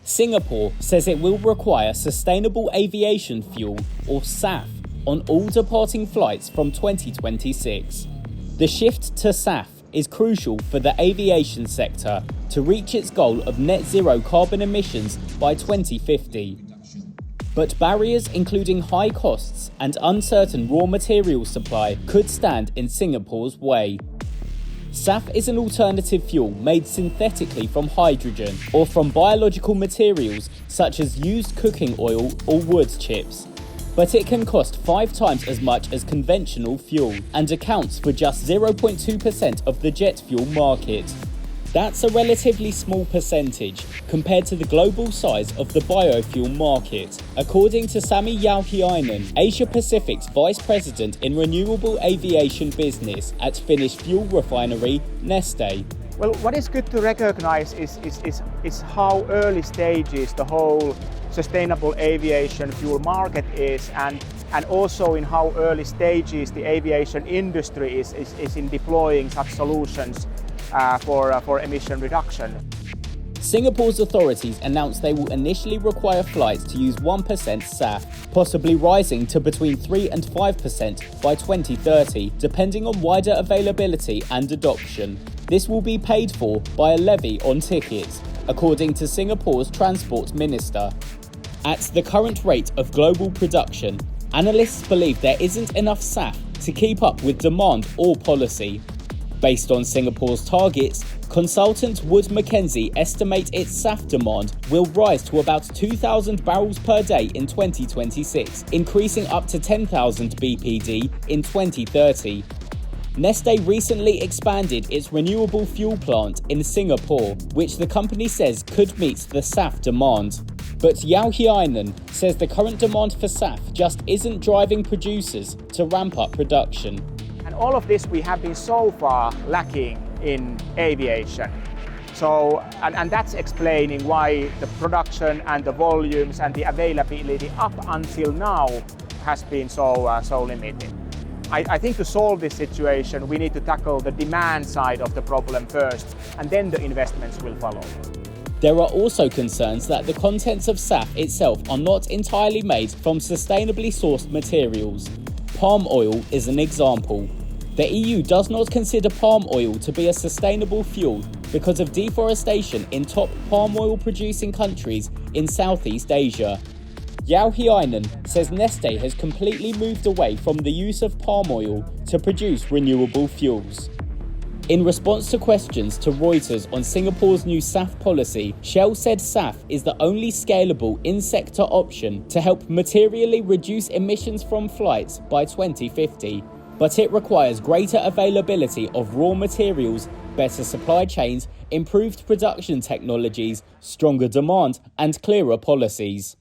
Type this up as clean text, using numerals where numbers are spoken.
Singapore says it will require sustainable aviation fuel, or SAF, on all departing flights from 2026. The shift to SAF is crucial for the aviation sector to reach its goal of net zero carbon emissions by 2050. But barriers including high costs and uncertain raw material supply could stand in Singapore's way. SAF is an alternative fuel made synthetically from hydrogen or from biological materials such as used cooking oil or wood chips. But it can cost 5 times as much as conventional fuel and accounts for just 0.2% of the jet fuel market. That's a relatively small percentage compared to the global size of the biofuel market, according to Sami Jauhiainen, Asia Pacific's Vice President in Renewable Aviation Business at Finnish fuel refinery Neste. Well, what is good to recognize is how early stages the whole sustainable aviation fuel market is, and also in how early stages the aviation industry is in deploying such solutions for emission reduction. Singapore's authorities announced they will initially require flights to use 1% SAF, possibly rising to between 3 and 5% by 2030, depending on wider availability and adoption. This will be paid for by a levy on tickets, according to Singapore's Transport Minister. At the current rate of global production, analysts believe there isn't enough SAF to keep up with demand or policy. Based on Singapore's targets, consultant Wood Mackenzie estimate its SAF demand will rise to about 2,000 barrels per day in 2026, increasing up to 10,000 BPD in 2030. Neste recently expanded its renewable fuel plant in Singapore, which the company says could meet the SAF demand. But Jauhiainen says the current demand for SAF just isn't driving producers to ramp up production. And all of this we have been so far lacking in aviation. So, and that's explaining why the production and the volumes and the availability up until now has been so limited. I think to solve this situation, we need to tackle the demand side of the problem first, and then the investments will follow. There are also concerns that the contents of SAF itself are not entirely made from sustainably sourced materials. Palm oil is an example. The EU does not consider palm oil to be a sustainable fuel because of deforestation in top palm oil producing countries in Southeast Asia. Jauhiainen says Neste has completely moved away from the use of palm oil to produce renewable fuels. In response to questions to Reuters on Singapore's new SAF policy, Shell said SAF is the only scalable in-sector option to help materially reduce emissions from flights by 2050. But it requires greater availability of raw materials, better supply chains, improved production technologies, stronger demand, and clearer policies.